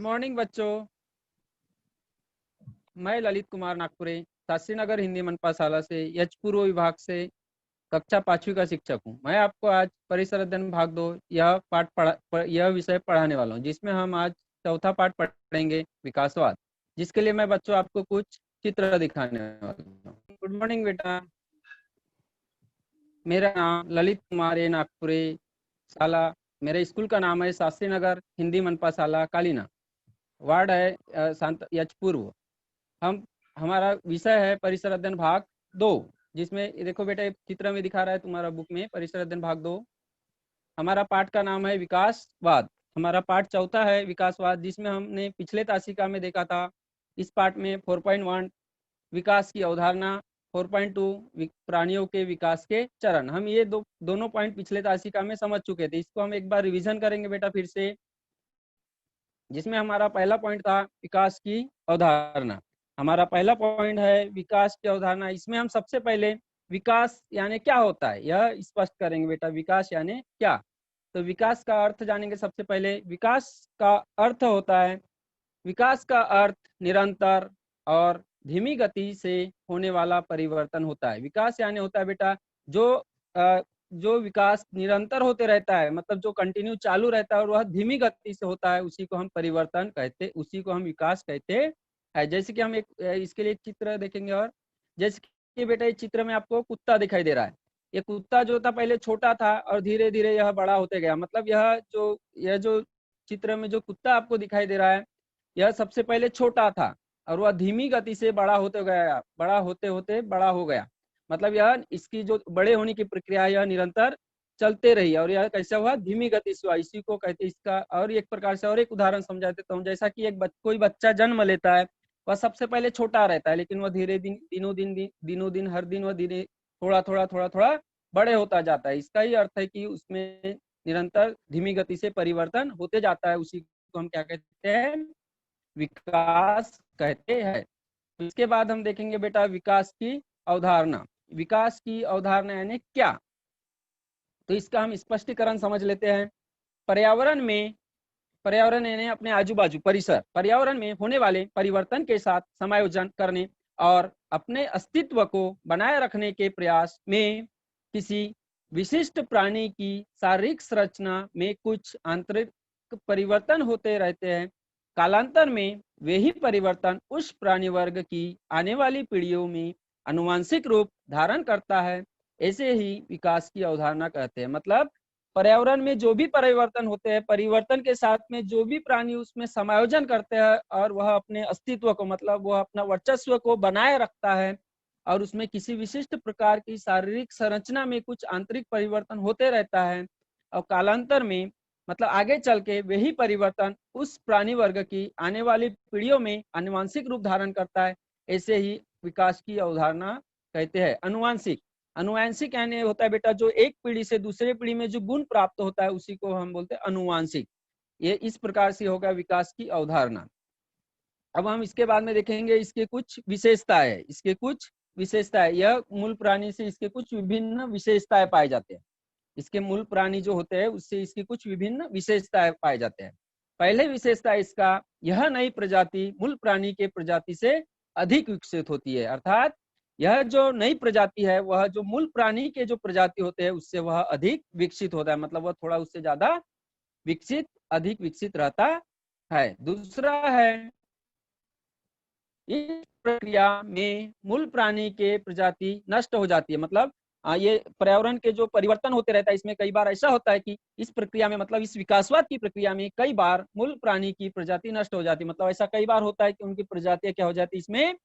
Morning बच्चों। मैं ललित कुमार नागपुरे शास्त्री नगर हिंदी मनपा शाला से एच पूर्व विभाग से कक्षा 5वीं का शिक्षक हूं। मैं आपको आज परिसर अध्ययन भाग 2 यह विषय पढ़ाने वाला हूं, जिसमें हम आज चौथा पाठ पढ़ेंगे विकासवाद, जिसके लिए मैं बच्चों आपको कुछ चित्र दिखाने वाला हूं। गुड मॉर्निंग बेटा। मेरा नाम ललित कुमार ए नागपुरे शाला, मेरे स्कूल का नाम है शास्त्री नगर हिंदी मनपा शाला कालीना, वार्ड है शांत एच पूर्व। हमारा विषय है परिसर अध्ययन भाग 2, जिसमें ये देखो बेटा चित्र में दिखा रहा है तुम्हारा बुक में परिसर अध्ययन भाग 2। हमारा पाठ का नाम है विकासवाद। हमारा पाठ चौथा है विकासवाद, जिसमें हमने पिछले तासिका में देखा था। इस पाठ में 4.1 विकास की अवधारणा, 4.2 प्राणियों के विकास के चरण, हम ये दोनों पॉइंट पिछले तासिका में समझ चुके थे। इसको हम एक बार रिवीजन करेंगे बेटा फिर से, जिसमें हमारा पहला पॉइंट था विकास की अवधारणा। हमारा पहला पॉइंट है विकास की अवधारणा। इसमें हम सबसे पहले विकास यानी क्या होता है यह स्पष्ट करेंगे बेटा। विकास यानी क्या, तो विकास का अर्थ जानेंगे। सबसे पहले विकास का अर्थ होता है, विकास का अर्थ निरंतर और धीमी गति से होने वाला परिवर्तन होता है। विकास यानी होता है बेटा जो विकास निरंतर होते रहता है, मतलब जो कंटिन्यू चालू रहता है और वह धीमी गति से होता है, उसी को हम परिवर्तन कहते, उसी को हम विकास कहते हैं। जैसे कि हम एक इसके लिए चित्र देखेंगे, और जैसे कि बेटा इस चित्र में आपको कुत्ता दिखाई दे रहा है। ये कुत्ता जो था पहले छोटा था और धीरे धीरे यह बड़ा होते गया। मतलब यह जो चित्र में जो कुत्ता आपको दिखाई दे रहा है, यह सबसे पहले छोटा था और वह धीमी गति से बड़ा होते गया, बड़ा होते होते बड़ा हो गया। मतलब यह इसकी जो बड़े होने की प्रक्रिया है यह निरंतर चलते रही, और यह कैसे हुआ, धीमी गति से हुआ। इसी को कहते हैं। इसका और एक प्रकार से और एक उदाहरण समझा देता हूँ। जैसा कि कोई बच्चा जन्म लेता है, वह सबसे पहले छोटा रहता है, लेकिन वह धीरे दिनों दिन हर दिन वह धीरे थोड़ा थोड़ा बड़े होता जाता है। इसका ही अर्थ है कि उसमें निरंतर धीमी गति से परिवर्तन होते जाता है। उसी को हम क्या कहते हैं, विकास कहते हैं। इसके बाद हम देखेंगे बेटा विकास की अवधारणा। विकास की अवधारणा यानी क्या, तो इसका हम स्पष्टीकरण समझ लेते हैं। पर्यावरण यानी अपने आजू बाजू परिसर, पर्यावरण में होने वाले परिवर्तन के साथ समायोजन करने और अपने अस्तित्व को बनाए रखने के प्रयास में किसी विशिष्ट प्राणी की शारीरिक संरचना में कुछ आंतरिक परिवर्तन होते रहते हैं। कालांतर में वे ही परिवर्तन उस प्राणी वर्ग की आने वाली पीढ़ियों में आनुवांशिक रूप धारण करता है। ऐसे ही विकास की अवधारणा कहते हैं। मतलब पर्यावरण में जो भी परिवर्तन होते हैं, परिवर्तन के साथ में जो भी प्राणी उसमें समायोजन करते हैं और वह अपने अस्तित्व को, मतलब वह अपना वर्चस्व को बनाए रखता है, और उसमें किसी विशिष्ट प्रकार की शारीरिक संरचना में कुछ आंतरिक परिवर्तन होते रहता है, और कालांतर में मतलब आगे चल के वही परिवर्तन उस प्राणी वर्ग की आने वाली पीढ़ियों में आनुवांशिक रूप धारण करता है। ऐसे ही विकास की अवधारणा कहते हैं। अनुवांशिक यानी होता है बेटा जो एक पीढ़ी से दूसरे पीढ़ी में जो गुण प्राप्त होता है, उसी को हम बोलते हैं अनुवांशिक। ये इस प्रकार से होगा विकास की अवधारणा। अब हम इसके बाद में देखेंगे इसके कुछ विशेषताएं। यह मूल प्राणी से इसके कुछ विभिन्न विशेषताएं पाए जाते हैं। इसके मूल प्राणी जो होते हैं उससे इसकी कुछ विभिन्न विशेषताएं पाए जाते हैं। पहले विशेषता इसका, यह नई प्रजाति मूल प्राणी के प्रजाति से अधिक विकसित होती है। अर्थात यह जो नई प्रजाति है वह जो मूल प्राणी के जो प्रजाति होते हैं उससे वह अधिक विकसित होता है, मतलब वह थोड़ा उससे ज्यादा अधिक विकसित रहता है। दूसरा है, इस प्रक्रिया में मूल प्राणी के प्रजाति नष्ट हो जाती है। मतलब ये पर्यावरण के जो परिवर्तन होते रहता है, इसमें कई बार ऐसा होता है कि इस प्रक्रिया में, मतलब इस विकासवाद की प्रक्रिया में कई बार मूल प्राणी की प्रजाति नष्ट हो जाती है। मतलब ऐसा कई बार होता है कि उनकी प्रजातियां क्या हो जाती है, इसमें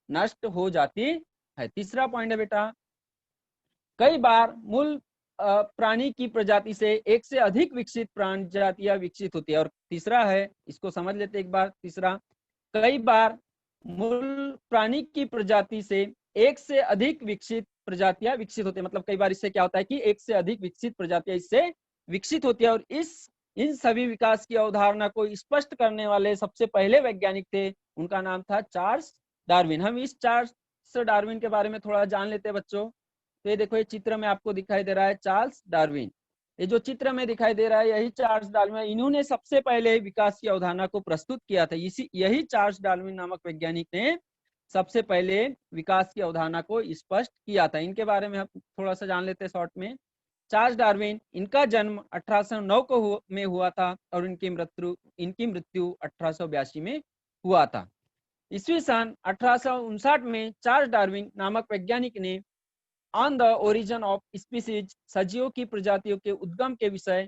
नष्ट हो जाती है। तीसरा पॉइंट है बेटा, कई बार मूल प्राणी की प्रजाति से एक से अधिक विकसित प्रजातियां विकसित होती है। और तीसरा है, इसको समझ लेते एक बार। तीसरा, कई बार मूल प्राणी की प्रजाति से एक से अधिक विकसित प्रजातियां विकसित होती है। मतलब कई बार इससे क्या होता है कि एक से अधिक विकसित प्रजातियां इससे विकसित होती है। और इन सभी विकास की अवधारणा को स्पष्ट करने वाले सबसे पहले वैज्ञानिक थे, उनका नाम था चार्ल्स डार्विन। हम इस चार्ल्स डार्विन के बारे में थोड़ा जान लेते हैं बच्चों। तो ये देखो, ये चित्र में आपको दिखाई दे रहा है चार्ल्स डार्विन। ये जो चित्र में दिखाई दे रहा है यही चार्ल्स डार्विन, इन्होंने सबसे पहले विकास की अवधारणा को प्रस्तुत किया था। इसी यही चार्ल्स डार्विन नामक वैज्ञानिक ने सबसे पहले विकास की अवधारणा को स्पष्ट किया था। इनके बारे में हम थोड़ा सा जान लेते हैं शॉर्ट में। चार्ल्स डार्विन, इनका जन्म 1809 में हुआ था और इनकी मृत्यु 1882 में हुआ था। ईस्वी सन 1859 में चार्ल्स डार्विन नामक वैज्ञानिक ने on the origin of species, सजीवों की प्रजातियों के उद्गम के विषय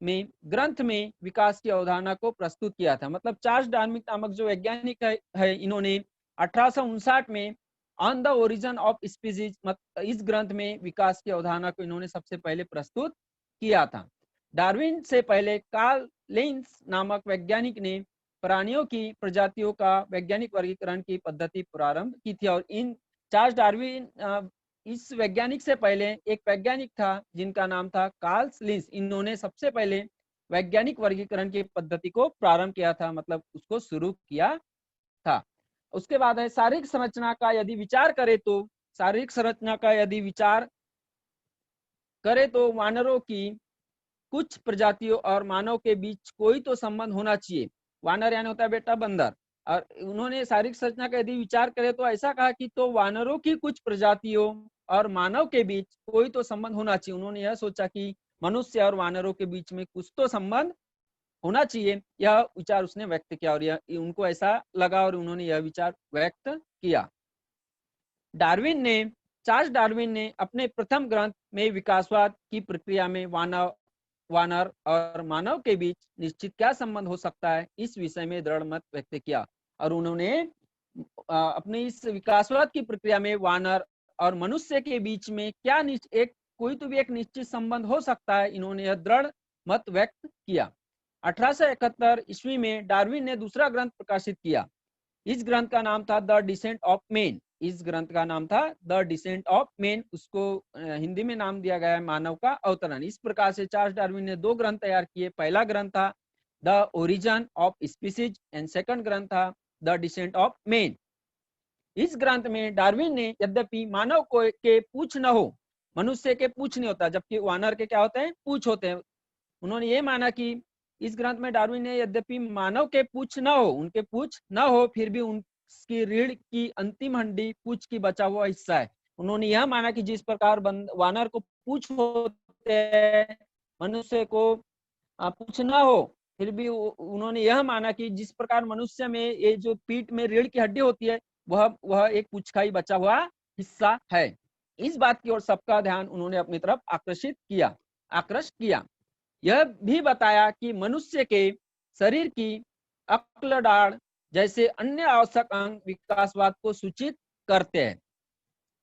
में ग्रंथ में विकास की अवधारणा को प्रस्तुत किया था। मतलब चार्ल्स डार्विन नामक जो वैज्ञानिक है इन्होंने 1859 में on the origin of species इस ग्रंथ में विकास की अवधारणा को इन्होंने सबसे पहले प्रस्तुत किया था। डार्विन से पहले कार्ल लिंस नामक वैज्ञानिक ने प्राणियों की प्रजातियों का वैज्ञानिक वर्गीकरण की पद्धति प्रारंभ की थी। और इन चार्ल्स डार्विन, इस वैज्ञानिक से पहले एक वैज्ञानिक था जिनका नाम था कार्ल लिंस, इन्होंने सबसे पहले वैज्ञानिक वर्गीकरण की पद्धति को प्रारंभ किया था, मतलब उसको शुरू किया था। उसके बाद है शारीरिक संरचना का यदि विचार करें तो, शारीरिक संरचना का यदि विचार करें तो वानरों की कुछ प्रजातियों और मानव के बीच कोई तो संबंध होना चाहिए। वानर यानी होता है बेटा बंदर। और उन्होंने शारीरिक संरचना का यदि विचार करें तो ऐसा कहा कि तो वानरों की कुछ प्रजातियों और मानव के बीच कोई तो संबंध होना चाहिए। उन्होंने यह सोचा कि मनुष्य और वानरों के बीच में कुछ तो संबंध होना चाहिए, यह विचार उसने व्यक्त किया और यह उनको ऐसा लगा और उन्होंने यह विचार व्यक्त किया। चार्ल्स डार्विन ने अपने प्रथम ग्रंथ में विकासवाद की प्रक्रिया में वानर और मानव के बीच निश्चित क्या संबंध हो सकता है, इस विषय में दृढ़ मत व्यक्त किया। और उन्होंने अपने इस विकासवाद की प्रक्रिया में वानर और मनुष्य के बीच में क्या कोई तो भी एक निश्चित संबंध हो सकता है, इन्होंने यह दृढ़ मत व्यक्त किया। 1871 ईस्वी में डार्विन ने दूसरा ग्रंथ प्रकाशित किया। इस ग्रंथ का नाम था द डिसेंट ऑफ मैन। इस ग्रंथ का नाम था द डिसेंट ऑफ मैन, उसको हिंदी में नाम दिया गया है मानव का अवतरण। इस प्रकार से चार्ल्स डार्विन ने दो ग्रंथ तैयार किए। पहला ग्रंथ था the origin of species and second ग्रंथ था द डिसेंट ऑफ मैन। इस ग्रंथ में डार्विन ने यद्यपि मानव को के पूछ न हो, मनुष्य के पूछ नहीं होता, जबकि वानर के क्या होते हैं, पूछ होते हैं। उन्होंने ये माना कि इस ग्रंथ में डार्विन ने यद्यपि मानव के पूछ न हो, उनके पूछ न हो, फिर भी उनकी रीढ़ की अंतिम हड्डी पूछ की बचा हुआ हिस्सा है। उन्होंने यह माना कि जिस प्रकार वानर को पूछ होते हैं, मनुष्य को पूछ न हो, फिर भी उन्होंने यह माना कि जिस प्रकार मनुष्य में ये जो पीठ में रीढ़ की हड्डी होती है, वह एक पूछ का ही बचा हुआ हिस्सा है। इस बात की ओर सबका ध्यान उन्होंने अपनी तरफ आकर्षित किया। यह भी बताया कि मनुष्य के शरीर की अक्ल डाढ़ जैसे अन्य आवश्यक अंग विकासवाद को सूचित करते हैं।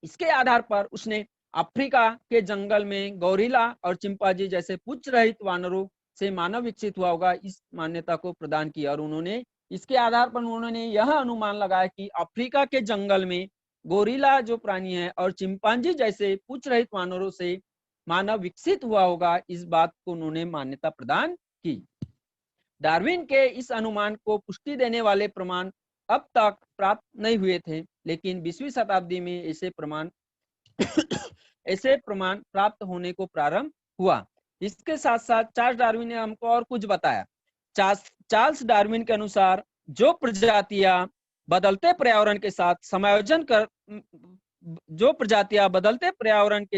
इसके आधार पर उसने अफ्रीका के जंगल में गोरिल्ला और चिंपांजी जैसे पूंछ रहित वानरों से मानव विकसित हुआ होगा, इस मान्यता को प्रदान किया। और उन्होंने इसके आधार पर उन्होंने यह अनुमान लगाया कि अफ्रीका के जंगल में गोरिल्ला जो प्राणी है और चिंपांजी जैसे पूंछ रहित वानरों से मानव विकसित हुआ होगा, इस बात को उन्होंने मान्यता प्रदान की। डार्विन के इस अनुमान को पुष्टि देने वाले प्रमाण अब तक प्राप्त नहीं हुए थे, लेकिन 20वीं शताब्दी में ऐसे प्रमाण प्राप्त होने को प्रारंभ हुआ। इसके साथ साथ चार्ल्स डार्विन ने हमको और कुछ बताया। चार्ल्स डार्विन के अनुसार जो प्रजातियां बदलते पर्यावरण के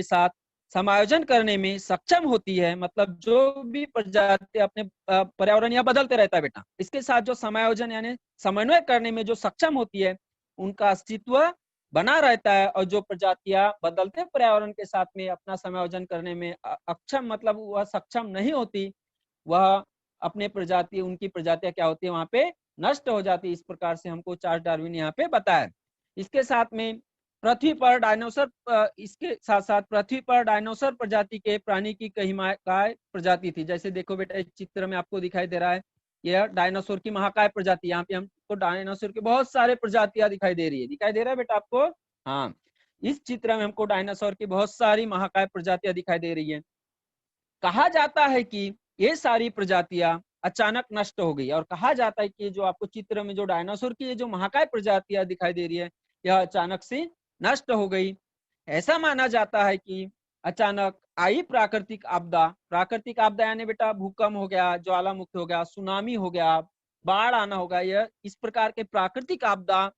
साथ समायोजन करने में सक्षम होती है, मतलब जो भी प्रजाति अपने पर्यावरण या बदलते रहता है बेटा, इसके साथ जो समायोजन यानी समन्वय करने में जो सक्षम होती है, उनका अस्तित्व बना रहता है। और जो प्रजातियां बदलते पर्यावरण के साथ में अपना समायोजन करने में अक्षम, मतलब वह सक्षम नहीं होती, वह उनकी प्रजातियां क्या होती है, वहां पे नष्ट हो जाती है। इस प्रकार से हमको चार्ल्स डार्विन यहाँ पे बताया। इसके साथ में पृथ्वी पर डायनासोर प्रजाति के प्राणी की कई महाकाय प्रजाति थी। जैसे देखो बेटा, इस चित्र में आपको दिखाई दे रहा है, यह डायनासोर की महाकाय प्रजाति। यहाँ पे हमको डायनासोर की बहुत सारे प्रजातियां दिखाई दे रही है बेटा आपको। हाँ, इस चित्र में हमको डायनासोर की बहुत सारी महाकाय प्रजातियां दिखाई दे रही है। कहा जाता है कि ये सारी प्रजातियां अचानक नष्ट हो गई, और कहा जाता है कि जो आपको चित्र में जो डायनासोर की जो महाकाय प्रजातियां दिखाई दे रही है, यह अचानक से नष्ट हो गई। ऐसा माना जाता है कि अचानक आई प्राकृतिक आपदा। प्राकृतिक आपदा यानी बेटा भूकंप हो गया, ज्वालामुखी हो गया, सुनामी हो गया, बाढ़ आना होगा, यह इस प्रकार के प्राकृतिक आपदा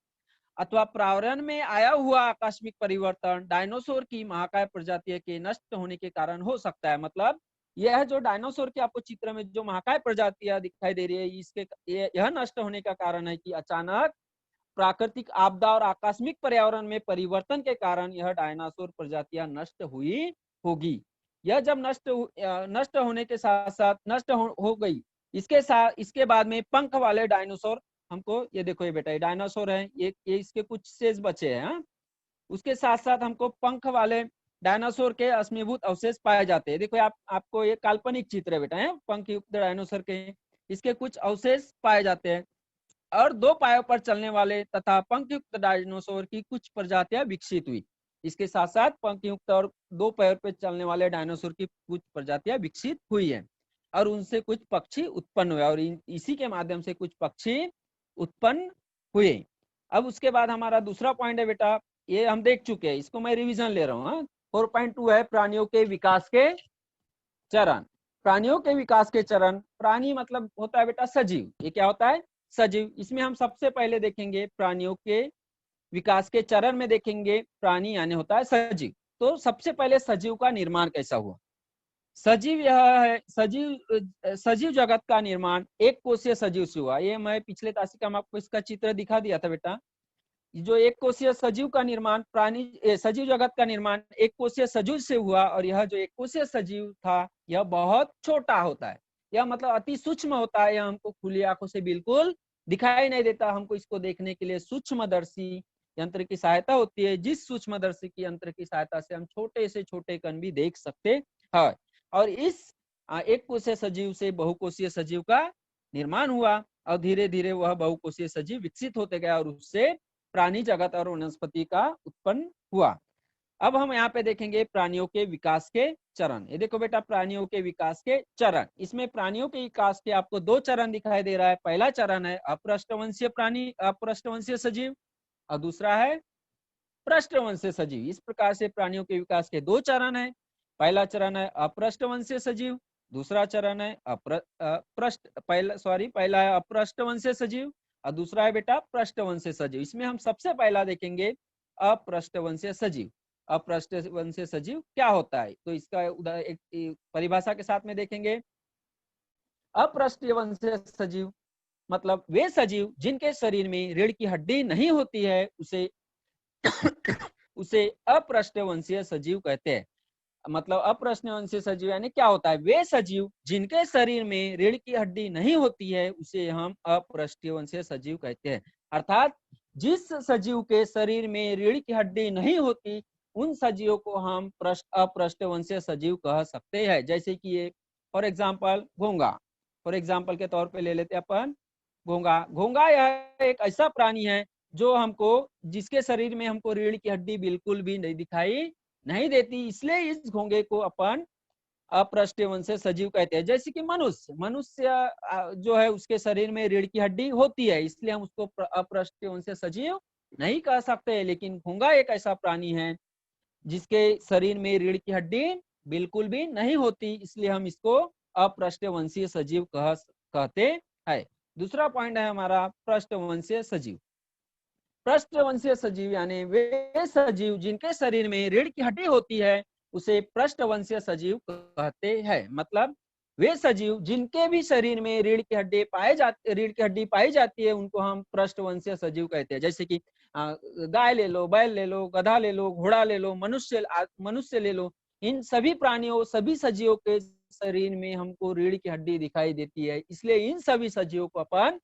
अथवा पर्यावरण में आया हुआ आकस्मिक परिवर्तन डायनासोर की महाकाय प्रजाति के नष्ट होने के कारण हो सकता है। मतलब यह जो डायनासोर के आपको चित्र में जो महाकाय प्रजातियां दिखाई दे रही है, इसके यह नष्ट होने का कारण है कि अचानक प्राकृतिक आपदा और आकस्मिक पर्यावरण में परिवर्तन के कारण यह डायनासोर प्रजातियां नष्ट हुई होगी। यह जब नष्ट होने के साथ साथ नष्ट हो गई, इसके बाद में पंख वाले डायनासोर हमको, ये देखो ये बेटा ये डायनासोर है, ये इसके कुछ शेष बचे हैं। उसके साथ साथ हमको पंख वाले डायनासोर के अस्मीभूत अवशेष पाए जाते हैं। देखो आपको ये काल्पनिक चित्र है बेटा, है पंख युक्त डायनासोर के, इसके कुछ अवशेष पाए जाते हैं। और दो पायों पर चलने वाले तथा पंख युक्त डायनासोर की कुछ प्रजातियां विकसित हुई। इसके साथ साथ पंख युक्त और दो पैर पर चलने वाले डायनासोर की कुछ प्रजातियां विकसित हुई है और उनसे कुछ पक्षी उत्पन्न हुए और इसी के माध्यम से कुछ पक्षी उत्पन्न हुए। अब उसके बाद हमारा दूसरा पॉइंट है बेटा, ये हम देख चुके हैं, इसको मैं रिवीजन ले रहा हूँ। 4.2 है प्राणियों के विकास के चरण। प्राणियों के विकास के चरण, प्राणी मतलब होता है बेटा सजीव। ये क्या होता है? सजीव। इसमें हम सबसे पहले देखेंगे प्राणियों के विकास के चरण में देखेंगे प्राणी यानी होता है सजीव। तो सबसे पहले सजीव का निर्माण कैसा हुआ? सजीव यह है, सजीव जगत का निर्माण एक कोशीय सजीव से हुआ। ये मैं पिछले तासिका में आपको इसका चित्र दिखा दिया था बेटा। जो एक कोशीय सजीव का निर्माण सजीव जगत का निर्माण एक कोशीय सजीव से हुआ और यह जो एक कोशीय सजीव था यह बहुत छोटा होता है। यह मतलब अति सूक्ष्म होता है। यह हमको खुली आंखों से बिल्कुल दिखाई नहीं देता। हमको इसको देखने के लिए सूक्ष्मदर्शी यंत्र की सहायता होती है, जिस सूक्ष्मदर्शी की यंत्र की सहायता से हम छोटे से छोटे कण भी देख सकते हैं। और इस एक कोशीय सजीव से बहुकोशीय सजीव का निर्माण हुआ और धीरे धीरे वह बहुकोशीय सजीव विकसित होते गया और उससे प्राणी जगत और वनस्पति का उत्पन्न हुआ। अब हम यहाँ पे देखेंगे प्राणियों के विकास के चरण। ये देखो बेटा प्राणियों के विकास के चरण। इसमें प्राणियों के विकास के आपको दो चरण दिखाई दे रहा है। पहला चरण है अपृष्ठवंशीय प्राणी, अपृष्ठवंशीय सजीव, और दूसरा है पृष्ठवंशीय सजीव। इस प्रकार से प्राणियों के विकास के दो चरण है। पहला चरण है अपृष्ठवंशीय सजीव, दूसरा चरण है पहला है अपृष्ठवंशीय सजीव और दूसरा है बेटा पृष्ठवंशीय सजीव। इसमें हम सबसे पहला देखेंगे अपृष्ठवंशीय सजीव। अपृष्ठवंशीय सजीव क्या होता है, तो इसका एक परिभाषा के साथ में देखेंगे। अपृष्ठवंशीय सजीव मतलब वे सजीव जिनके शरीर में रीढ़ की हड्डी नहीं होती है, उसे अपृष्ठवंशीय सजीव कहते हैं। मतलब अपृष्ठवंशीय सजीव यानी क्या होता है? वे सजीव जिनके शरीर में रीढ़ की हड्डी नहीं होती है उसे हम अपृष्ठवंशीय सजीव कहते हैं। अर्थात जिस सजीव के शरीर में रीढ़ की हड्डी नहीं होती उन सजीवों को हम अपृष्ठवंशीय सजीव कह सकते हैं। जैसे कि ये फॉर एग्जाम्पल घोंगा, फॉर एग्जाम्पल के तौर पे ले लेते हैं अपन घोंगा। घोंगा यह एक ऐसा प्राणी है जो हमको जिसके शरीर में हमको रीढ़ की हड्डी बिल्कुल भी नहीं दिखाई नहीं देती, इसलिए इस घोंगे को अपन अपृष्ठवंशीय सजीव कहते हैं। जैसे कि मनुष्य जो है उसके शरीर में रीढ़ की हड्डी होती है, इसलिए हम उसको अपृष्ठवंशीय सजीव नहीं कह सकते। लेकिन घोंगा एक ऐसा प्राणी है जिसके शरीर में रीढ़ की हड्डी बिल्कुल भी नहीं होती, इसलिए हम इसको अपृष्ठवंशीय सजीव कहते हैं। दूसरा पॉइंट है हमारा पृष्ठवंशीय सजीव। पृष्ठवंशीय सजीव यानी वे सजीव जिनके शरीर में रीढ़ की हड्डी होती है उसे पृष्ठवंशीय सजीव कहते हैं। मतलब वे सजीव जिनके भी शरीर में रीढ़ की हड्डी पाई जाती है उनको हम पृष्ठवंशीय सजीव कहते हैं। जैसे कि गाय ले लो, बैल ले लो, गधा ले लो, घोड़ा ले लो, मनुष्य ले लो, इन सभी प्राणियों सभी सजीवों के शरीर में हमको रीढ़ की हड्डी दिखाई देती है, इसलिए इन सभी सजीवों को अपन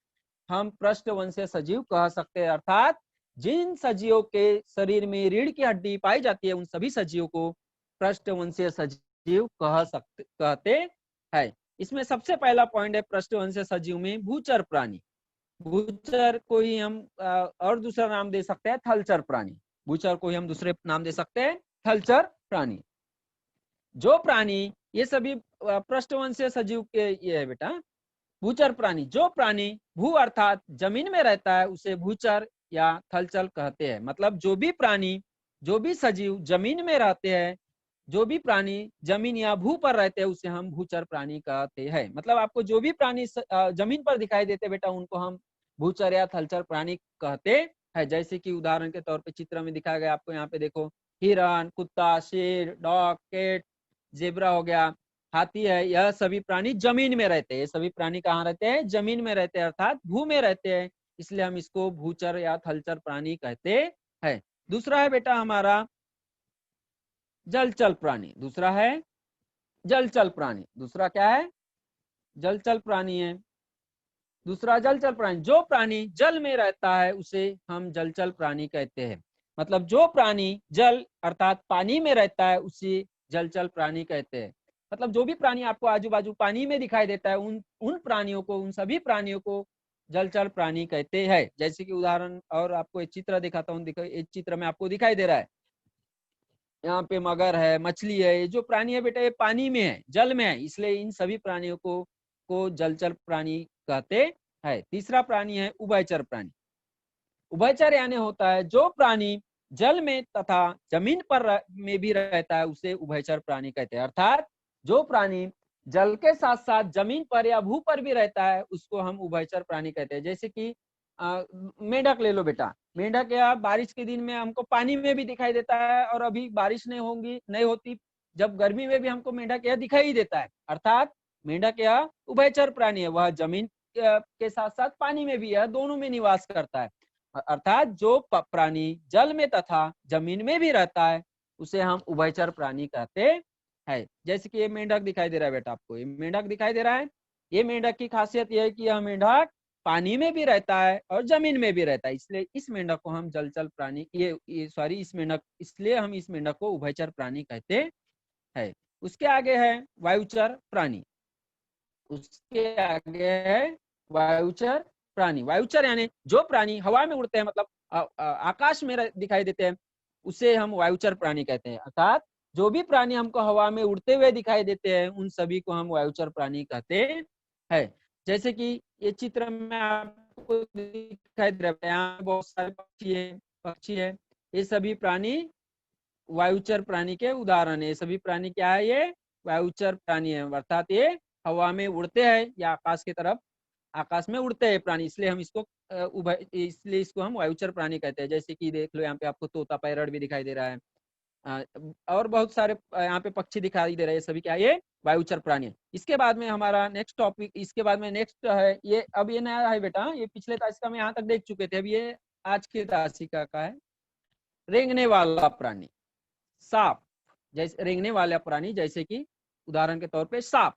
हम पृष्ठवंशीय सजीव कह सकते हैं। अर्थात जिन सजीवों के शरीर में रीढ़ की हड्डी पाई जाती है उन सभी सजीवों को पृष्ठवंशीय सजीव कहते हैं। इसमें सबसे पहला पॉइंट है पृष्ठवंशीय सजीव में भूचर प्राणी। भूचर को ही हम और दूसरा नाम दे सकते हैं थलचर प्राणी। भूचर को ही हम दूसरे नाम दे सकते हैं थलचर प्राणी। जो प्राणी ये सभी पृष्ठवंशीय सजीव के ये है बेटा भूचर प्राणी। जो प्राणी भू अर्थात जमीन में रहता है उसे भूचर या थलचर कहते हैं। मतलब जो भी प्राणी जो भी सजीव जमीन में रहते हैं जो भी प्राणी जमीन या भू पर रहते हैं उसे हम भूचर प्राणी कहते हैं। मतलब आपको जो भी प्राणी जमीन पर दिखाई देते बेटा उनको हम भूचर या थलचर प्राणी कहते हैं। जैसे कि उदाहरण के तौर पे चित्र में दिखाया गया आपको, यहाँ पे देखो हिरन, कुत्ता, शेर, डॉग, कैट, जेब्रा हो गया, हाथी है, यह सभी प्राणी जमीन में रहते हैं। ये सभी प्राणी कहाँ रहते हैं? जमीन में रहते हैं, अर्थात भू में रहते हैं, इसलिए हम इसको भूचर या थलचर प्राणी कहते हैं। दूसरा है बेटा हमारा जलचर प्राणी। दूसरा है जलचर प्राणी। दूसरा क्या है? जलचर प्राणी है। दूसरा जलचर प्राणी, जो प्राणी जल में रहता है उसे हम जलचर प्राणी कहते हैं। मतलब जो प्राणी जल अर्थात पानी में रहता है उसे जलचर प्राणी कहते हैं। मतलब जो भी प्राणी आपको आजू बाजू पानी में दिखाई देता है उन प्राणियों को, उन सभी प्राणियों को जलचर प्राणी कहते हैं। जैसे कि उदाहरण और आपको एक चित्र दिखाता हूँ, देखो एक चित्र में आपको दिखाई दे रहा है, यहाँ पे मगर है, मछली है, ये जो प्राणी है बेटा ये पानी में है, जल में है, इसलिए इन सभी प्राणियों को जलचर प्राणी कहते हैं। तीसरा प्राणी है उभयचर प्राणी। उभयचर यानी होता है जो प्राणी जल में तथा जमीन पर में भी रहता है उसे उभयचर प्राणी कहते हैं। अर्थात जो प्राणी जल के साथ साथ जमीन पर या भू पर भी रहता है उसको हम उभयचर प्राणी कहते हैं। जैसे कि मेंढक ले लो बेटा, मेंढक या बारिश के दिन में हमको पानी में भी दिखाई देता है, और अभी बारिश नहीं होती जब गर्मी में भी हमको मेंढक यह दिखाई देता है। अर्थात मेंढक यह उभयचर प्राणी है, वह जमीन के साथ साथ पानी में भी, यह दोनों में निवास करता है। अर्थात जो प्राणी जल में तथा जमीन में भी रहता है उसे हम उभयचर प्राणी कहते हैं। जैसे कि ये मेंढक दिखाई दे रहा है बेटा आपको, ये मेंढक दिखाई दे रहा है। ये मेंढक की खासियत यह है कि यह मेंढक पानी में भी रहता है और जमीन में भी रहता है, इसलिए इस मेंढक को हम जलचर प्राणी इस मेंढक, इसलिए हम इस मेंढक को उभयचर प्राणी कहते हैं। उसके आगे है वायुचर प्राणी। उसके आगे है वायुचर प्राणी। वायुचर यानी जो प्राणी हवा में उड़ते हैं, मतलब आकाश में दिखाई देते हैं उसे हम वायुचर प्राणी कहते हैं। अर्थात जो भी प्राणी हमको हवा में उड़ते हुए दिखाई देते हैं उन सभी को हम वायुचर प्राणी कहते हैं। जैसे कि ये चित्र में आपको दिखाई दे रहा है, यहाँ बहुत सारे पक्षी है, ये सभी प्राणी वायुचर प्राणी के उदाहरण है। ये सभी प्राणी क्या है? ये वायुचर प्राणी है, अर्थात ये हवा में उड़ते हैं या आकाश की तरफ, आकाश में उड़ते हैं प्राणी, इसलिए हम इसलिए इसको हम वायुचर प्राणी कहते हैं। जैसे कि देख लो यहाँ पे आपको तोता पैरट भी दिखाई दे रहा है, और बहुत सारे यहाँ पे पक्षी दिखाई दे रहे हैं, सभी क्या ये वायुचर प्राणी है। इसके बाद में हमारा नेक्स्ट टॉपिक, इसके बाद में नेक्स्ट है ये, अब ये नया है बेटा, ये पिछले तासिका में यहाँ तक देख चुके थे, अब ये आज की तासिका का है रेंगने वाला प्राणी, सांप। जैसे रेंगने वाला प्राणी, जैसे कि उदाहरण के तौर पे सांप।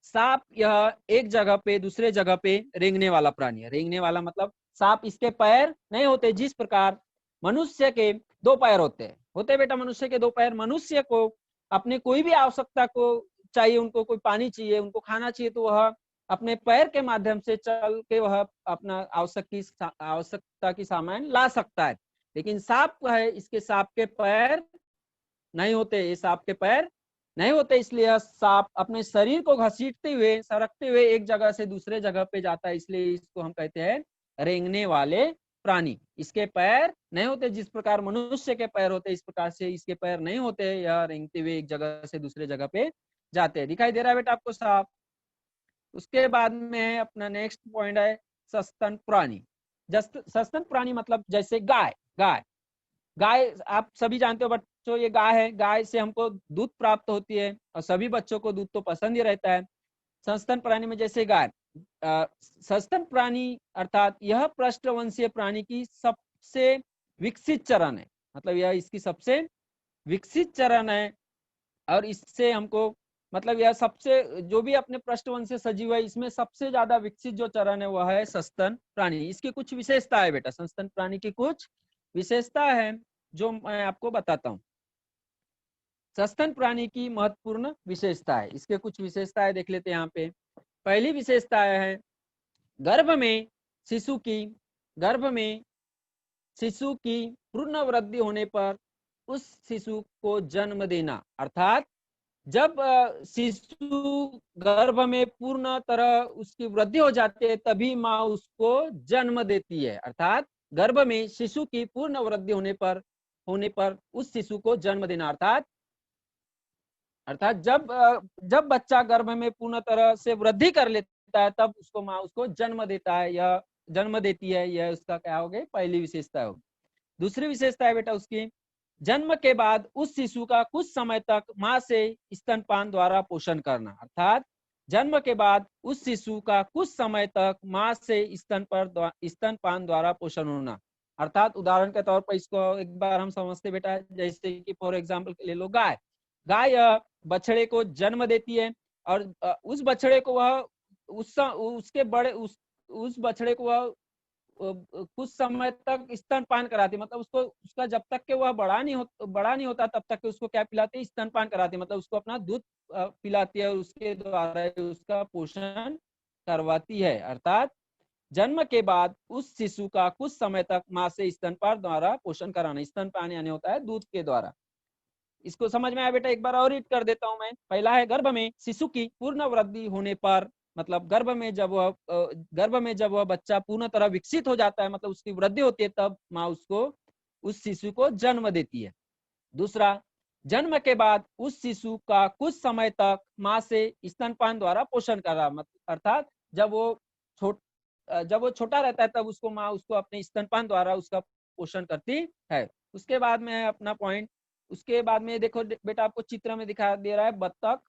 सांप यह एक जगह पे दूसरे जगह पे रेंगने वाला प्राणी है। रेंगने वाला मतलब सांप इसके पैर नहीं होते, जिस प्रकार मनुष्य के दो पैर होते बेटा, मनुष्य के दो पैर। मनुष्य को अपने कोई भी आवश्यकता को चाहिए, उनको कोई पानी चाहिए, उनको खाना चाहिए, तो वह अपने पैर के माध्यम से चल के वह अपना आवश्यकता की सामान ला सकता है। लेकिन सांप है, इसके सांप के पैर नहीं होते, ये सांप के पैर नहीं होते, इसलिए सांप अपने शरीर को घसीटते हुए सरकते हुए एक जगह से दूसरे जगह पे जाता है, इसलिए इसको हम कहते हैं रेंगने वाले प्राणी। इसके पैर नहीं होते, जिस प्रकार मनुष्य के पैर होते इस प्रकार से इसके पैर नहीं होते, यह रेंगते हुए एक जगह से दूसरे जगह पे जाते हैं। दिखाई दे रहा है बेटा आपको सांप। उसके बाद में अपना नेक्स्ट पॉइंट है सस्तन प्राणी। सस्तन प्राणी मतलब जैसे गाय। गाय गाय आप सभी जानते हो बच्चों, ये गाय है, गाय से हमको दूध प्राप्त होती है और सभी बच्चों को दूध तो पसंद ही रहता है। सस्तन प्राणी में जैसे गाय, सस्तन प्राणी अर्थात यह पृष्ठवंशीय प्राणी की सबसे विकसित चरण है, मतलब यह इसकी सबसे विकसित चरण है, और इससे हमको मतलब यह सबसे जो भी अपने पृष्ठवंश से सजीव है इसमें सबसे ज्यादा विकसित जो चरण है वह है सस्तन प्राणी। इसकी कुछ विशेषता है बेटा, सस्तन प्राणी की कुछ विशेषता है जो मैं आपको बताता हूँ। सस्तन प्राणी की महत्वपूर्ण विशेषता है, इसके कुछ विशेषताएं देख लेते हैं यहाँ पे। पहली विशेषता है गर्भ में शिशु की पूर्ण वृद्धि होने पर उस शिशु को जन्म देना। अर्थात जब शिशु गर्भ में पूर्ण तरह उसकी वृद्धि हो जाती है तभी माँ उसको जन्म देती है। अर्थात गर्भ में शिशु की पूर्ण वृद्धि होने पर उस शिशु को जन्म देना। अर्थात अर्थात जब बच्चा गर्भ में पूर्ण तरह से वृद्धि कर लेता है तब उसको माँ उसको जन्म देता है, यह जन्म देती है, यह उसका क्या हो गई पहली विशेषता होगी। दूसरी विशेषता है बेटा उसकी, जन्म के बाद उस शिशु का कुछ समय तक माँ से स्तनपान द्वारा पोषण करना। अर्थात जन्म के बाद उस शिशु का कुछ समय तक माँ से स्तनपान द्वारा पोषण होना। अर्थात उदाहरण के तौर पर इसको एक बार हम समझते बेटा, जैसे कि फॉर एग्जाम्पल ले लो गाय। गाय बछड़े को जन्म देती है और उस बछड़े को वह उसके बड़े उस बछड़े को वह कुछ समय तक स्तनपान कराती, मतलब उसको उसका जब तक के वह बड़ा नहीं होता तब तक के उसको क्या पिलाती है, स्तनपान कराती, मतलब उसको अपना दूध पिलाती है और उसके द्वारा उसका पोषण करवाती है। अर्थात जन्म के बाद उस शिशु का कुछ समय तक माँ से स्तनपान द्वारा पोषण कराना। स्तनपान यानी होता है दूध के द्वारा। इसको समझ में आया बेटा? एक बार और रीड कर देता हूं मैं। पहला है गर्भ में शिशु की पूर्ण वृद्धि होने पर, मतलब गर्भ में जब वह बच्चा पूर्ण तरह विकसित हो जाता है, मतलब उसकी वृद्धि होती है, तब माँ उसको उस शिशु को जन्म देती है। दूसरा, जन्म के बाद उस शिशु का कुछ समय तक माँ से स्तनपान द्वारा पोषण कर रहा, अर्थात जब वो छोटा रहता है तब उसको माँ उसको अपने स्तनपान द्वारा उसका पोषण करती है। उसके बाद में अपना पॉइंट, उसके बाद में देखो बेटा आपको चित्र में दिखा दे रहा है बतख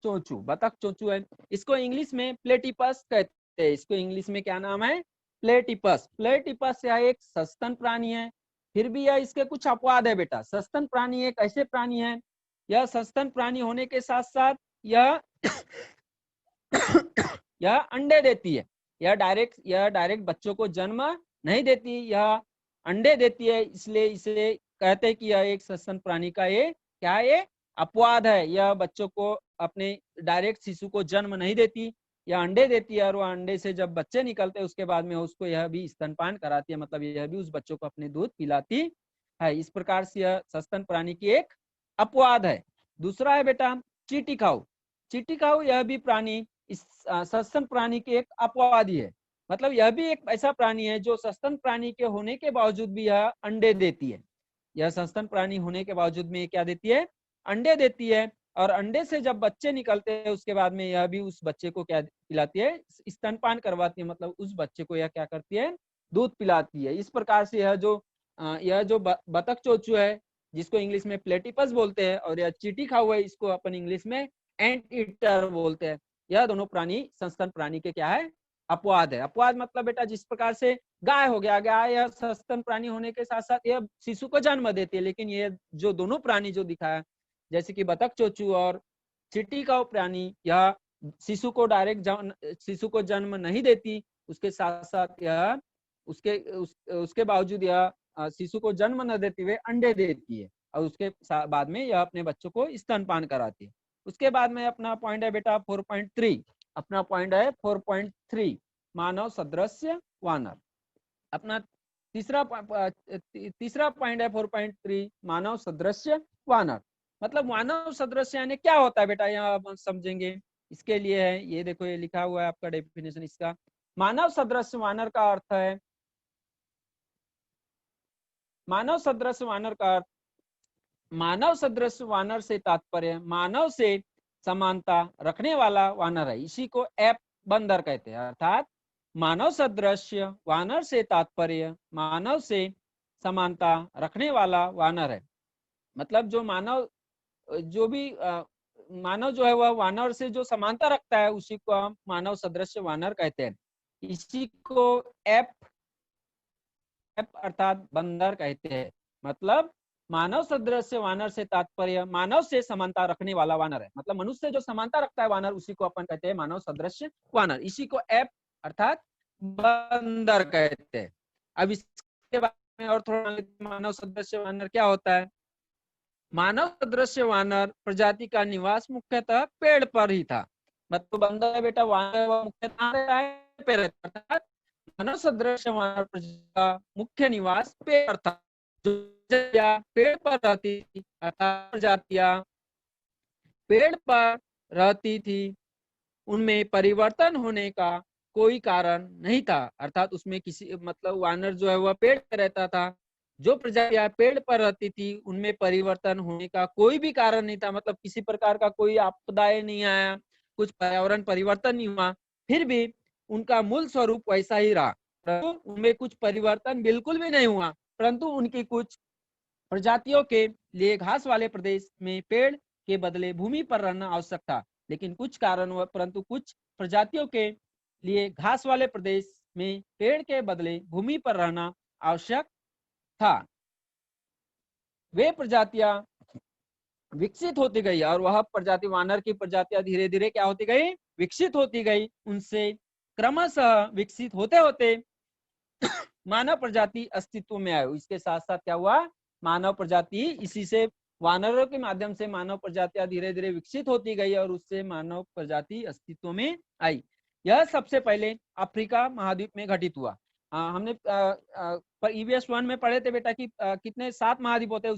चोंचू। बतख चोंचू है, इसको इंग्लिश में प्लेटिपस कहते हैं। इसको इंग्लिश में क्या नाम है? प्लेटिपस। प्लेटिपस यह एक सस्तन प्राणी है, फिर भी यह इसके कुछ अपवाद है बेटा। सस्तन प्राणी एक ऐसे प्राणी है, यह सस्तन प्राणी होने के साथ साथ यह यह अंडे देती है। यह डायरेक्ट बच्चों को जन्म नहीं देती, यह अंडे देती है, इसलिए इसे कहते हैं कि यह एक सस्तन प्राणी का ये क्या है, ये अपवाद है। यह बच्चों को अपने डायरेक्ट शिशु को जन्म नहीं देती, यह अंडे देती है और वह अंडे से जब बच्चे निकलते हैं उसके बाद में उसको यह भी स्तनपान कराती है, मतलब यह भी उस बच्चों को अपने दूध पिलाती है। इस प्रकार से यह सस्तन प्राणी की एक अपवाद है। दूसरा है बेटा चींटी खाऊ। चींटी खाऊ यह भी प्राणी इस सस्तन प्राणी के एक अपवादी है, मतलब यह भी एक ऐसा प्राणी है जो सस्तन प्राणी के होने के बावजूद भी यह अंडे देती है। यह सस्तन प्राणी होने के बावजूद में क्या देती है? अंडे देती है, और अंडे से जब बच्चे निकलते हैं उसके बाद में यह भी उस बच्चे को क्या पिलाती है? स्तनपान करवाती है, मतलब उस बच्चे को यह क्या करती है? दूध पिलाती है। इस प्रकार से यह जो बतख चोचू है, जिसको इंग्लिश में प्लेटिपस बोलते हैं, और यह चींटी खाऊ है, इसको अपन इंग्लिश में एंट ईटर बोलते हैं। यह दोनों प्राणी सस्तन प्राणी के क्या है? अपवाद है। अपवाद मतलब बेटा जिस प्रकार से गाय हो गया, गाय यह सस्तन प्राणी होने के साथ साथ यह शिशु को जन्म देती है, लेकिन ये जो दोनों प्राणी जो दिखाया, जैसे कि बतख चोचू और चींटी का प्राणी, यह शिशु को जन्म नहीं देती, उसके साथ साथ यह उसके बावजूद यह शिशु को जन्म न देते हुए अंडे देती है, और उसके बाद में यह अपने बच्चों को स्तनपान कराती है। उसके बाद में अपना पॉइंट है बेटा 4.3। अपना पॉइंट है 4.3, मानव सदृश्य वानर। अपना तीसरा पॉइंट है 4.3, मानव सदृश्य वानर। मतलब मानव सदृश्य यानी क्या होता है बेटा, यहाँ आप समझेंगे। इसके लिए है, ये देखो ये लिखा हुआ है आपका डेफिनेशन इसका। मानव सदृश्य वानर का अर्थ है, मानव सदृश्य वानर का अर्थ, मानव सदृश्य वानर से तात्पर्य मानव से समानता रखने वाला वानर है, इसी को एप बंदर कहते हैं। अर्थात मानव सदृश्य वानर से तात्पर्य मानव से समानता रखने वाला वानर है। मतलब जो मानव जो है वह वानर से जो समानता रखता है उसी को हम मानव सदृश्य वानर कहते हैं। इसी को एप अर्थात बंदर कहते हैं। मतलब मानव सदृश्य वानर से तात्पर्य मानव से समानता रखने वाला वानर है, मतलब मनुष्य से जो समानता रखता है वानर, उसी को अपन कहते हैं मानव सदृश्य वानर। इसी को एप अर्थात बंदर कहते हैं। अब इसके बारे में और थोड़ा मानव सदृश्य वानर क्या होता है। मानव सदृश्य वानर प्रजाति का निवास मुख्यतः पेड़ पर ही था। मतलब बंदर बेटा वानर मुख्यतः पेड़ रहता है। मानव सदृश्य वानर प्रजाति का मुख्य निवास पेड़ था, जो पेड़ पर रहती थी, अर्थात प्रजातियां पेड़ पर रहती थी, उनमें परिवर्तन होने का कोई कारण नहीं था। अर्थात उसमें किसी मतलब वानर जो है वह पेड़ पर रहता था, जो प्रजातियां पेड़ पर रहती थी उनमें परिवर्तन होने का कोई भी कारण नहीं था, मतलब किसी प्रकार का कोई आपदाएं नहीं आया, कुछ पर्यावरण परिवर्तन नहीं हुआ, फिर भी उनका मूल स्वरूप वैसा ही रहा, परंतु उनमें कुछ परिवर्तन बिल्कुल भी नहीं हुआ। परंतु उनकी कुछ प्रजातियों के लिए घास वाले प्रदेश में पेड़ के बदले भूमि पर रहना आवश्यक था, लेकिन कुछ कारण परंतु कुछ प्रजातियों के लिए घास वाले प्रदेश में पेड़ के बदले भूमि पर रहना आवश्यक था। वे प्रजातियां विकसित होती गई और वह प्रजाति वानर की प्रजातियां धीरे धीरे क्या होती गई, विकसित होती गई। उनसे क्रमशः विकसित होते होते मानव प्रजाति अस्तित्व में आई। इसके साथ साथ क्या हुआ, मानव प्रजाति, इसी से वानरों के माध्यम से मानव प्रजातियां धीरे धीरे विकसित होती गई और उससे मानव प्रजाति अस्तित्व में आई। यह सबसे पहले अफ्रीका महाद्वीप में घटित हुआ। हमने ईवीएस 1 में पढ़े थे बेटा कि कितने 7 महाद्वीप होते हैं,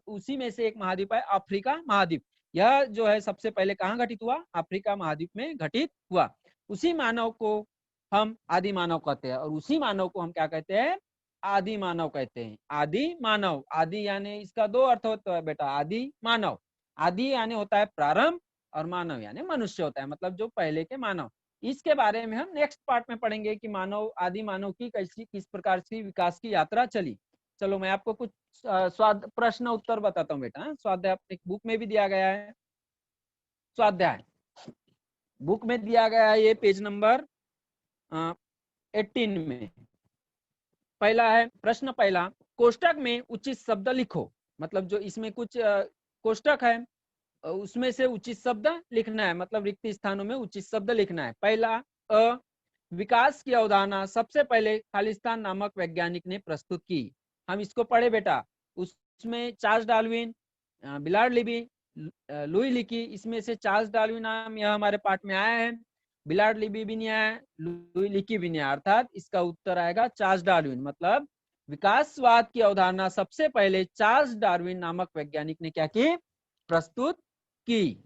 उसी में से एक महाद्वीप है अफ्रीका महाद्वीप। यह जो है सबसे पहले कहाँ घटित हुआ, अफ्रीका महाद्वीप में घटित हुआ। उसी मानव को हम आदि मानव कहते हैं और उसी मानव को हम क्या कहते हैं, आदि मानव कहते हैं। आदि मानव, आदि यानी इसका दो अर्थ होता है बेटा, आदि मानव। आदि यानी होता है प्रारंभ और मानव यानी मनुष्य होता है, मतलब जो पहले के मानव। इसके बारे में हम नेक्स्ट पार्ट में पढ़ेंगे कि मानव, आदि मानव की कैसी किस प्रकार की विकास की यात्रा चली। चलो मैं आपको कुछ प्रश्न उत्तर बताता हूँ बेटा। स्वाध्याय एक बुक में भी दिया गया है, स्वाध्याय बुक में दिया गया है, ये पेज नंबर 18 में। पहला है प्रश्न पहला, कोष्टक में उचित शब्द लिखो। मतलब जो इसमें कुछ कोष्टक है उसमें से उचित शब्द लिखना है, मतलब रिक्त स्थानों में उचित शब्द लिखना है। पहला अ, विकास की अवधारणा सबसे पहले खालिस्तान नामक वैज्ञानिक ने प्रस्तुत की। हम इसको पढ़े बेटा, उसमें चार्ल्स डार्विन, बिलार्ड लिबी, लुई लिकी, इसमें से चार्ल्स डार्विन नाम यह हमारे पाठ में आया है, बिलार्ड लिबी भी नहीं आया, लुई लिकी भी नहीं आया, अर्थात इसका उत्तर आएगा चार्ल्स डार्विन। मतलब विकासवाद की अवधारणा सबसे पहले चार्ल्स डार्विन नामक वैज्ञानिक ने क्या की, प्रस्तुत की।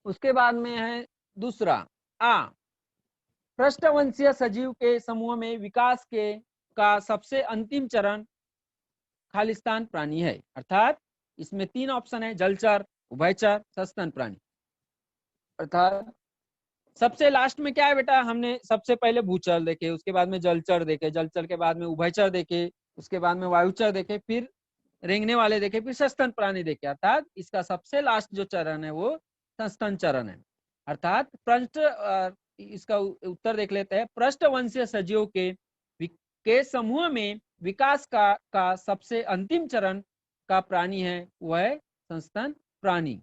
उसके बाद में है दूसरा आ, पृष्ठवंशीय सजीव के समूह में विकास के का सबसे अंतिम चरण खालिस्तान प्राणी है। अर्थात इसमें 3 ऑप्शन है, जलचर, उभयचर, सस्तन प्राणी। अर्थात सबसे लास्ट में क्या है बेटा, हमने सबसे पहले भूचर देखे, उसके बाद में जलचर देखे, जलचर के बाद में उभयचर देखे, उसके बाद में वायुचर देखे, फिर रेंगने वाले देखे, फिर सस्तन प्राणी देखे। अर्थात इसका सबसे लास्ट जो चरण है वो सस्तन चरण है। अर्थात पृष्ठ, इसका उत्तर देख लेते हैं, पृष्ठवंशीय सजीवों के समूह में विकास का सबसे अंतिम चरण का प्राणी है वह है सस्तन प्राणी।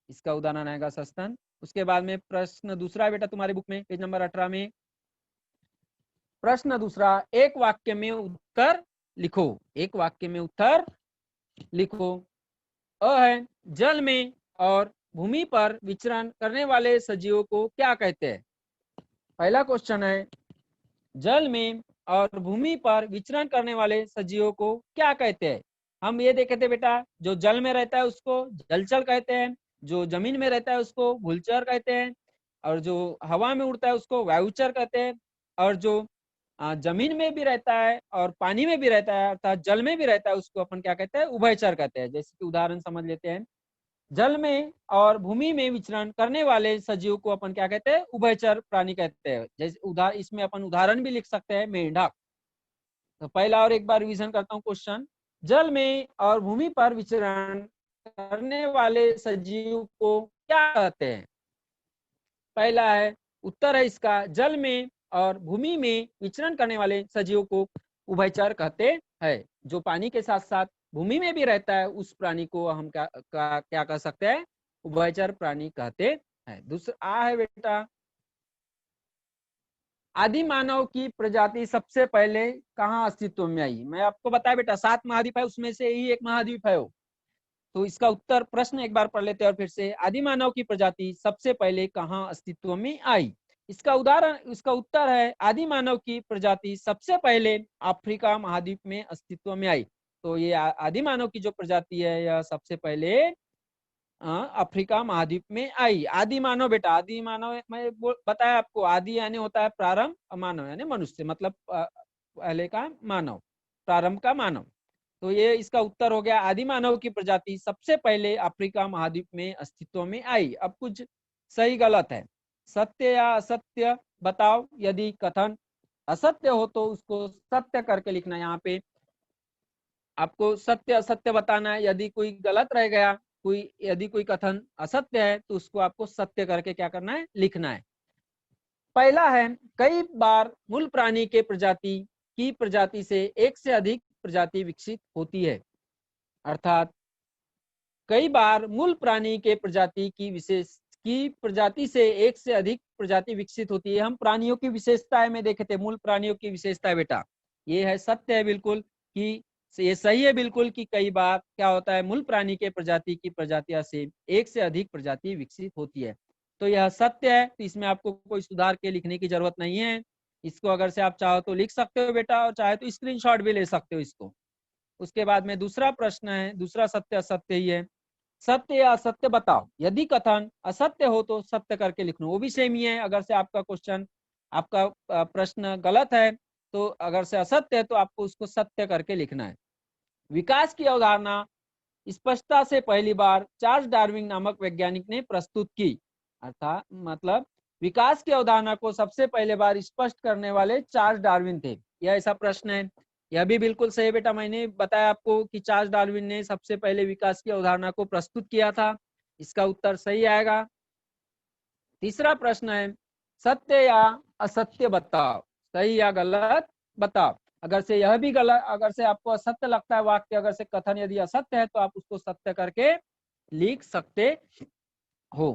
इसका उदाहरण आएगा सस्तन। उसके बाद में प्रश्न दूसरा बेटा तुम्हारे बुक में पेज नंबर 18 में, प्रश्न दूसरा, एक वाक्य में उत्तर लिखो। एक वाक्य में उत्तर लिखो। अ है, जल में और भूमि पर विचरण करने वाले सजीवों को क्या कहते हैं। पहला क्वेश्चन है, जल में और भूमि पर विचरण करने वाले सजीवों को क्या कहते हैं। हम ये देखे थे बेटा, जो जल में रहता है उसको जलचर कहते हैं, जो जमीन में रहता है उसको भूलचर कहते हैं, और जो हवा में उड़ता है उसको वायुचर कहते हैं, और जो जमीन में भी रहता है और पानी में भी रहता है अर्थात जल में भी रहता है उसको अपन क्या कहते हैं, उभयचर कहते हैं। जैसे कि उदाहरण समझ लेते हैं, जल में और भूमि में विचरण करने वाले सजीव को अपन क्या कहते हैं, उभयचर प्राणी कहते हैं। जैसे इसमें अपन उदाहरण भी लिख सकते हैं, मेंढक। तो पहला और एक बार रिवीजन करता हूँ क्वेश्चन, जल में और भूमि पर विचरण करने वाले सजीव को क्या कहते हैं। पहला है, उत्तर है इसका, जल में और भूमि में विचरण करने वाले सजीव को उभयचर कहते हैं। जो पानी के साथ साथ भूमि में भी रहता है उस प्राणी को हम क्या कह सकते हैं, उभयचर प्राणी कहते हैं। दूसरा आ है बेटा, आदि मानव की प्रजाति सबसे पहले कहाँ अस्तित्व में आई। मैं आपको बताया बेटा 7 महाद्वीप है, उसमें से ही एक महाद्वीप है वो। तो इसका उत्तर, प्रश्न एक बार पढ़ लेते हैं और फिर से, आदि मानव की प्रजाति सबसे पहले कहाँ अस्तित्व में आई। इसका उत्तर है, आदि मानव की प्रजाति सबसे पहले अफ्रीका महाद्वीप में अस्तित्व में आई। तो ये आदि मानव की जो प्रजाति है यह सबसे पहले अफ्रीका महाद्वीप में आई। आदि मानव बेटा, आदि मानव मैं बताया आपको, आदि यानी होता है प्रारंभ, मानव यानी मनुष्य, मतलब पहले का मानव। प्रारंभ का मानव। तो ये इसका उत्तर हो गया, आदि मानव की प्रजाति सबसे पहले अफ्रीका महाद्वीप में अस्तित्व में आई। अब कुछ सही गलत है, सत्य या असत्य बताओ। यदि कथन असत्य हो तो उसको सत्य करके लिखना है। यहाँ पे आपको सत्य असत्य बताना है। यदि कोई गलत रह गया, यदि कोई कथन असत्य है तो उसको आपको सत्य करके क्या करना है, लिखना है। पहला है, कई बार मूल प्राणी के प्रजाति की प्रजाति से एक से अधिक प्रजाति विकसित होती है। अर्थात कई बार मूल प्राणी के प्रजाति की प्रजाति से एक से अधिक प्रजाति विकसित होती है। हम प्राणियों की विशेषताएं में देखे थे, मूल प्राणियों की विशेषताएं बेटा, ये है सत्य है बिल्कुल, कि ये सही है बिल्कुल कि कई बार क्या होता है, मूल प्राणी के प्रजाति की प्रजातियां से एक से अधिक प्रजाति विकसित होती है। तो यह सत्य है, तो इसमें आपको कोई सुधार के लिखने की जरूरत नहीं है। इसको अगर से आप चाहो तो लिख सकते हो बेटा, और चाहे तो स्क्रीनशॉट भी ले सकते हो इसको। उसके बाद में दूसरा प्रश्न है, दूसरा सत्य असत्य ही है, सत्य या असत्य बताओ। यदि कथन असत्य हो तो सत्य करके लिखना, वो भी सेम ही है। अगर से आपका क्वेश्चन, आपका प्रश्न गलत है तो अगर से असत्य है तो आपको उसको सत्य करके लिखना है। विकास की अवधारणा स्पष्टता से पहली बार चार्ल्स डार्विन नामक वैज्ञानिक ने प्रस्तुत की। अर्थात मतलब विकास की अवधारणा को सबसे पहले बार स्पष्ट करने वाले चार्ल्स डार्विन थे। यह ऐसा प्रश्न है, यह भी बिल्कुल सही बेटा। मैंने बताया आपको कि चार्ल्स डार्विन ने सबसे पहले विकास की अवधारणा को प्रस्तुत किया था। इसका उत्तर सही आएगा। तीसरा प्रश्न है, सत्य या असत्य बताओ, सही या गलत बताओ। अगर से यह भी गलत, अगर से आपको असत्य लगता है वाक्य, अगर से कथन यदि असत्य है तो आप उसको सत्य करके लिख सकते हो।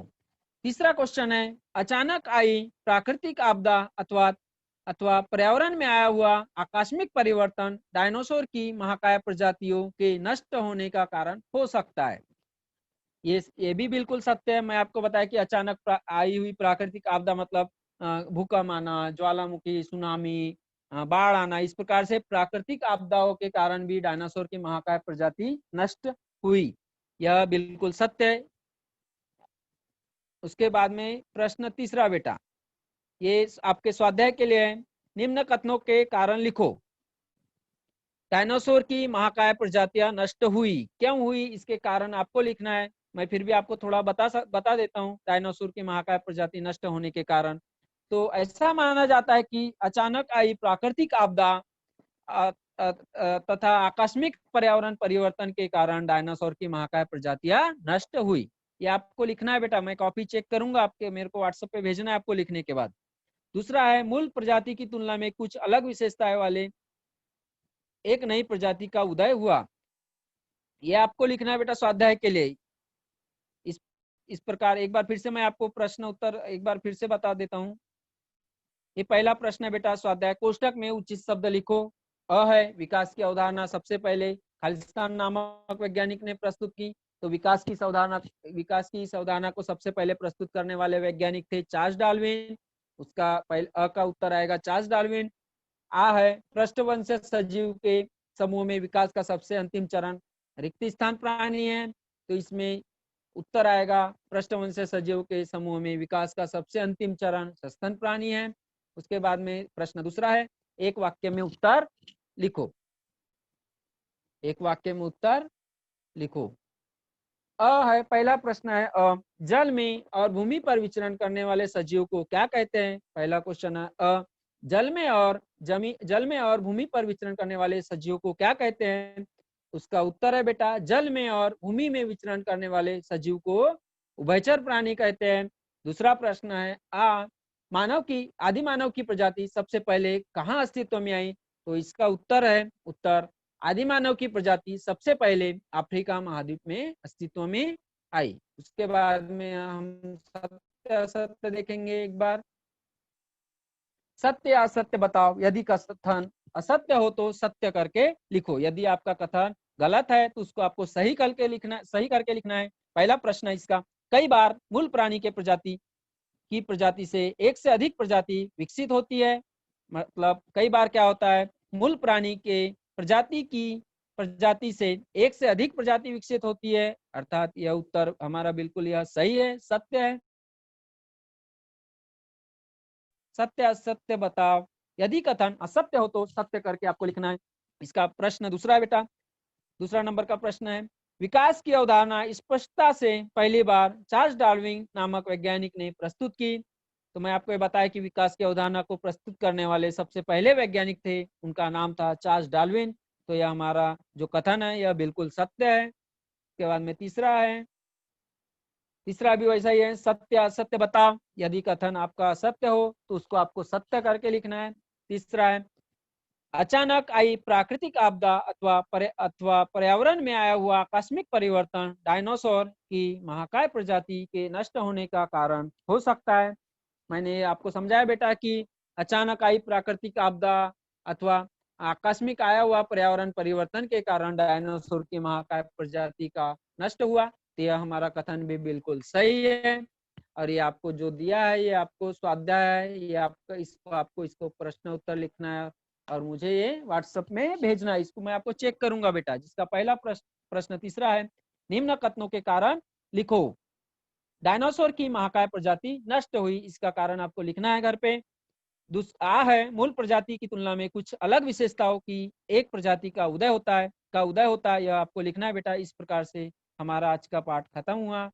तीसरा क्वेश्चन है, अचानक आई प्राकृतिक आपदा अथवा अथवा पर्यावरण में आया हुआ आकस्मिक परिवर्तन डायनासोर की महाकाय प्रजातियों के नष्ट होने का कारण हो सकता है। ये भी बिल्कुल सत्य है। मैं आपको बताया कि अचानक आई हुई प्राकृतिक आपदा मतलब भूकंप आना, ज्वालामुखी, सुनामी, बाढ़ आना, इस प्रकार से प्राकृतिक आपदाओं के कारण भी डायनासोर की महाकाय प्रजाति नष्ट हुई, यह बिल्कुल सत्य है। उसके बाद में प्रश्न तीसरा बेटा, ये आपके स्वाध्याय के लिए है, निम्न कथनों के कारण लिखो। डायनासोर की महाकाय प्रजातियां नष्ट हुई, क्यों हुई इसके कारण आपको लिखना है। मैं फिर भी आपको थोड़ा बता देता हूँ डायनासोर की महाकाय प्रजाति नष्ट होने के कारण। तो ऐसा माना जाता है कि अचानक आई प्राकृतिक आपदा तथा आकस्मिक पर्यावरण परिवर्तन के कारण डायनासोर की महाकाय प्रजातियां नष्ट हुई। ये आपको लिखना है बेटा, मैं कॉपी चेक करूंगा आपके, मेरे को व्हाट्सएप पे भेजना है आपको लिखने के बाद। दूसरा है, मूल प्रजाति की तुलना में कुछ अलग विशेषताएं वाले एक नई प्रजाति का उदय हुआ। ये आपको लिखना है बेटा स्वाध्याय के लिए। इस प्रकार एक बार फिर से मैं आपको प्रश्न उत्तर एक बार फिर से बता देता हूँ। ये पहला प्रश्न है बेटा स्वाध्याय कोष्टक में उचित शब्द लिखो। अ है, विकास की अवधारणा सबसे पहले खालिस्तान नामक वैज्ञानिक ने प्रस्तुत की। तो विकास की इस अवधारणा को सबसे पहले प्रस्तुत करने वाले वैज्ञानिक थे चार्ल्स डार्विन। उसका अ का उत्तर आएगा चार्ल्स डार्विन। आ है, पृष्ठवंश सजीव के समूह में विकास का सबसे अंतिम चरण रिक्त स्थान प्राणी है। तो इसमें उत्तर आएगा, पृष्ठवंश सजीव के समूह में विकास का सबसे अंतिम चरण सस्तन प्राणी है। उसके बाद में प्रश्न दूसरा है, एक वाक्य में उत्तर लिखो। एक वाक्य में उत्तर लिखो। अ है, पहला प्रश्न है अ, जल में और भूमि पर विचरण करने वाले सजीव को क्या कहते हैं। पहला क्वेश्चन है अ, जल में और भूमि पर विचरण करने वाले सजीव को क्या कहते हैं। उसका उत्तर है बेटा, जल में और भूमि में विचरण करने वाले सजीव को उभयचर प्राणी कहते हैं। दूसरा प्रश्न है आदि मानव की प्रजाति सबसे पहले कहाँ अस्तित्व में आई। तो इसका उत्तर है, उत्तर आदि मानव की प्रजाति सबसे पहले अफ्रीका महाद्वीप में अस्तित्व में आई। उसके बाद में हम सत्य असत्य देखेंगे एक बार। सत्य या असत्य बताओ, यदि कथन असत्य हो तो सत्य करके लिखो। यदि आपका कथन गलत है तो उसको आपको सही करके लिखना है। पहला प्रश्न है इसका, कई बार मूल प्राणी के प्रजाति से एक से अधिक प्रजाति विकसित होती है। मतलब कई बार क्या होता है, मूल प्राणी के प्रजाति से एक से अधिक प्रजाति विकसित होती है। अर्थात यह उत्तर हमारा बिल्कुल यह सही है, सत्य है। सत्य असत्य बताओ, यदि कथन असत्य हो तो सत्य करके आपको लिखना है। इसका प्रश्न दूसरा है बेटा, दूसरा नंबर का प्रश्न है, विकास की अवधारणा स्पष्टता से पहली बार चार्ल्स डार्विन नामक वैज्ञानिक ने प्रस्तुत की। तो मैं आपको ये बताया कि विकास की अवधारणा को प्रस्तुत करने वाले सबसे पहले वैज्ञानिक थे, उनका नाम था चार्ल्स डार्विन। तो यह हमारा जो कथन है यह बिल्कुल सत्य है। उसके बाद में तीसरा है, तीसरा भी वैसा ही है, सत्य असत्य बताओ। यदि कथन आपका सत्य हो तो उसको आपको सत्य करके लिखना है। तीसरा है, अचानक आई प्राकृतिक आपदा अथवा पर्यावरण में आया हुआ आकस्मिक परिवर्तन डायनासोर की महाकाय प्रजाति के नष्ट होने का कारण हो सकता है। मैंने आपको समझाया बेटा कि अचानक आई प्राकृतिक आपदा अथवा आकस्मिक आया हुआ पर्यावरण परिवर्तन के कारण डायनासोर की महाकाय प्रजाति का नष्ट हुआ। तो यह हमारा कथन भी बिल्कुल सही है। और ये आपको जो दिया है ये आपको स्वाध्याय है, ये आपको इसको प्रश्न उत्तर लिखना है और मुझे ये व्हाट्सएप में भेजना है। इसको मैं आपको चेक करूंगा बेटा। जिसका पहला प्रश्न तीसरा है, निम्न कथनों के कारण लिखो। डायनासोर की महाकाय प्रजाति नष्ट हुई, इसका कारण आपको लिखना है घर पे। आ है, मूल प्रजाति की तुलना में कुछ अलग विशेषताओं की एक प्रजाति का उदय होता है, यह आपको लिखना है बेटा। इस प्रकार से हमारा आज का पाठ खत्म हुआ।